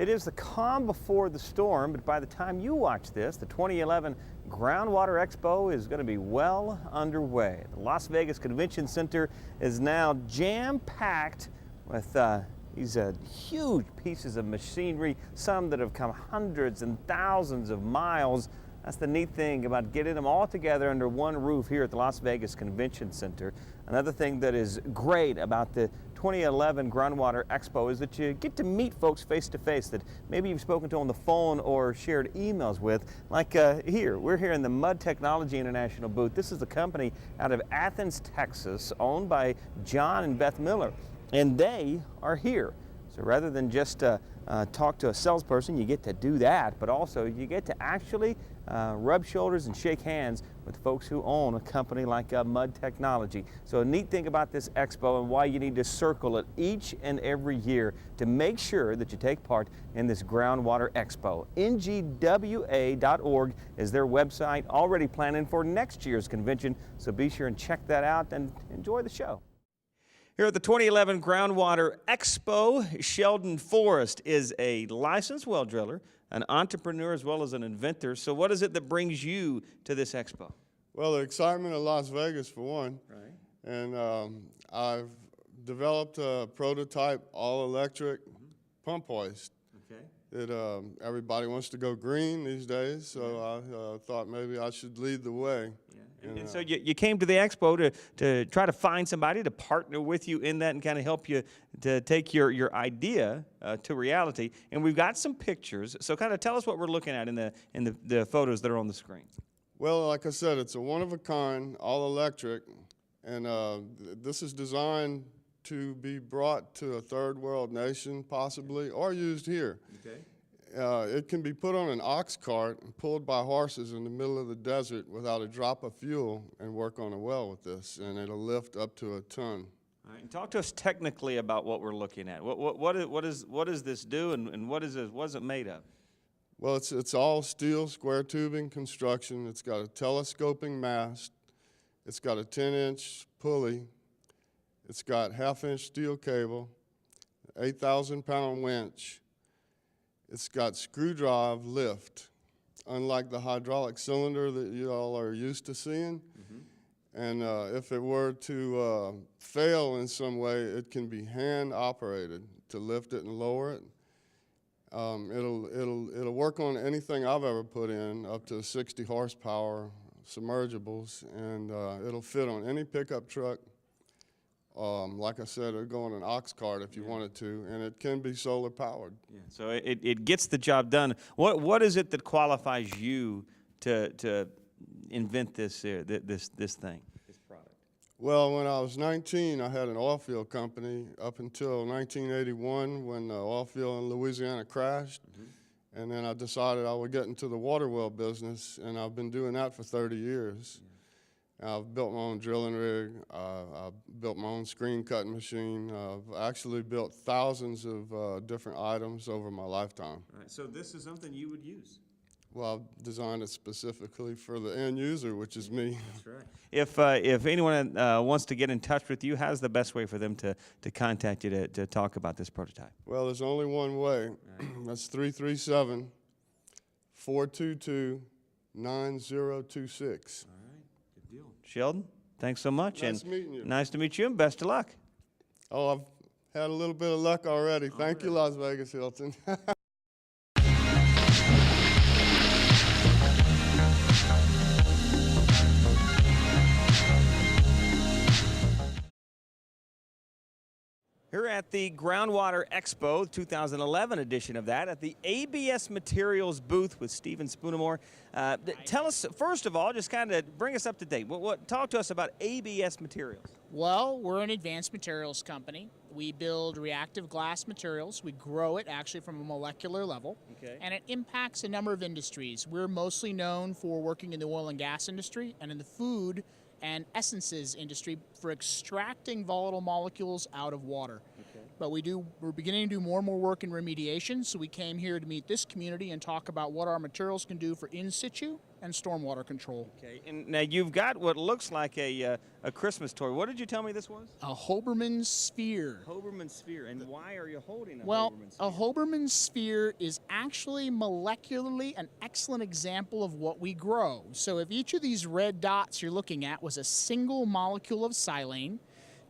It is the calm before the storm, but by the time you watch this, the 2011 Groundwater Expo is going to be well underway. The Las Vegas Convention Center is now jam-packed with these huge pieces of machinery, some that have come hundreds and thousands of miles. That's the neat thing about getting them all together under one roof here at the Las Vegas Convention Center. Another thing that is great about the 2011 Groundwater Expo is that you get to meet folks face to face that maybe you've spoken to on the phone or shared emails with. Like here, we're here in the Mud Technology International booth. This is a company out of Athens, Texas, owned by John and Beth Miller, and they are here. So rather than just talk to a salesperson, you get to do that, but also you get to actually rub shoulders and shake hands with folks who own a company like Mud Technology. So a neat thing about this expo and why you need to circle it each and every year to make sure that you take part in this Groundwater Expo. ngwa.org is their website, already planning for next year's convention, so be sure and check that out and enjoy the show. Here at the 2011 Groundwater Expo, Sheldon Forrest is a licensed well driller, an entrepreneur as well as an inventor. So what is it that brings you to this expo? Well, the excitement of Las Vegas for one. Right. And I've developed a prototype all-electric pump hoist. Okay. That everybody wants to go green these days, so I thought maybe I should lead the way. Yeah. And so you came to the expo to try to find somebody to partner with you in that and kind of help you to take your idea to reality. And we've got some pictures, so kind of tell us what we're looking at in the photos that are on the screen. Well, like I said, it's a one-of-a-kind, all-electric, and this is designed to be brought to a third world nation, possibly, or used here. Okay. It can be put on an ox cart and pulled by horses in the middle of the desert without a drop of fuel and work on a well with this, and it'll lift up to a ton. All right, and talk to us technically about what we're looking at. What does this do, and what is it made of? Well, it's all steel square tubing construction. It's got a telescoping mast. It's got a 10-inch pulley. It's got half-inch steel cable, 8,000-pound winch. It's got screw drive lift, unlike the hydraulic cylinder that you all are used to seeing. Mm-hmm. And if it were to fail in some way, it can be hand operated to lift it and lower it. It'll work on anything I've ever put in, up to 60 horsepower submergibles, and it'll fit on any pickup truck. Like I said, it'll go on an ox cart if you wanted to, and it can be solar powered. Yeah. So it gets the job done. What is it that qualifies you to invent this thing, this product? Well, when I was 19, I had an oil field company up until 1981 when the oil field in Louisiana crashed. Mm-hmm. And then I decided I would get into the water well business, and I've been doing that for 30 years. Yeah. I've built my own drilling rig. I've built my own screen cutting machine. I've actually built thousands of different items over my lifetime. All right, so this is something you would use? Well, I've designed it specifically for the end user, which is me. That's right. If anyone wants to get in touch with you, how's the best way for them to contact you to talk about this prototype? Well, there's only one way. Right. That's 337-422-9026. Sheldon, thanks so much. Nice meeting you. Nice to meet you, and best of luck. Oh, I've had a little bit of luck already. Thank you, Las Vegas Hilton. Here at the Groundwater Expo, 2011 edition of that, at the ABS Materials booth with Stephen Spoonamore. Tell us, first of all, just kind of bring us up to date. Talk to us about ABS Materials. Well, we're an advanced materials company. We build reactive glass materials. We grow it actually from a molecular level, okay, and it impacts a number of industries. We're mostly known for working in the oil and gas industry and in the food and essences industry for extracting volatile molecules out of water. Okay. but we're beginning to do more and more work in remediation, so we came here to meet this community and talk about what our materials can do for in situ and stormwater control. Okay, and now you've got what looks like a Christmas toy. What did you tell me this was? A Hoberman sphere. Hoberman sphere. And why are you holding a Well, Hoberman sphere? a Hoberman sphere is actually molecularly an excellent example of what we grow. So if each of these red dots you're looking at was a single molecule of silane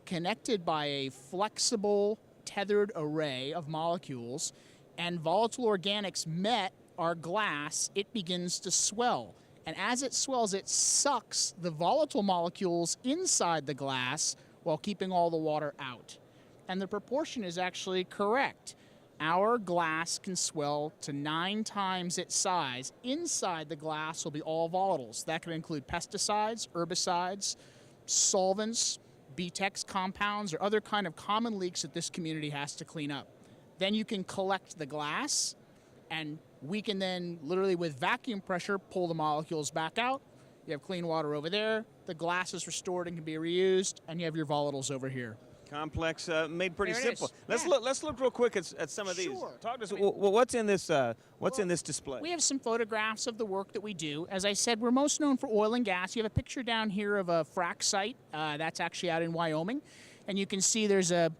connected by a flexible tethered array of molecules, and volatile organics met our glass, it begins to swell. And as it swells, it sucks the volatile molecules inside the glass while keeping all the water out. And the proportion is actually correct. Our glass can swell to 9 times its size. Inside the glass will be all volatiles. That can include pesticides, herbicides, solvents, BTEX compounds, or other kind of common leaks that this community has to clean up. Then you can collect the glass, and we can then literally with vacuum pressure pull the molecules back out. You have clean water over there, the glass is restored and can be reused, and you have your volatiles over here. Complex, made pretty There it simple. is. Let's look real quick at some of these. Sure. Talk to us. What's in this? What's in this display? We have some photographs of the work that we do. As I said, we're most known for oil and gas. You have a picture down here of a frac site. That's actually out in Wyoming. And you can see there's a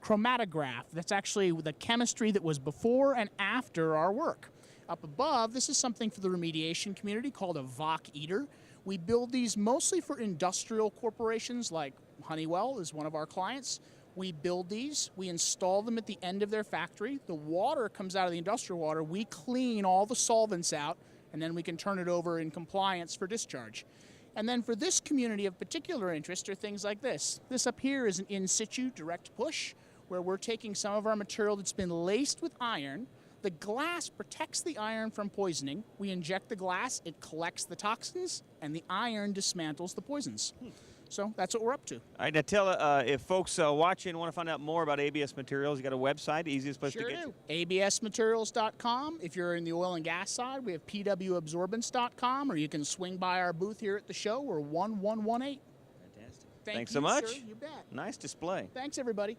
chromatograph. That's actually the chemistry that was before and after our work. Up above, this is something for the remediation community called a VOC eater. We build these mostly for industrial corporations, like Honeywell is one of our clients. We build these, we install them at the end of their factory. The water comes out of the industrial water. We clean all the solvents out, and then we can turn it over in compliance for discharge. And then for this community of particular interest are things like this. This up here is an in situ direct push, where we're taking some of our material that's been laced with iron. The glass protects the iron from poisoning. We inject the glass, it collects the toxins, and the iron dismantles the poisons. So that's what we're up to. All right, now tell if folks watching want to find out more about ABS Materials, you got a website, easiest place to get you? absmaterials.com. If you're in the oil and gas side, we have pwabsorbents.com, or you can swing by our booth here at the show. We're 1118. Fantastic. Thanks so much. Sir. You bet. Nice display. Thanks, everybody.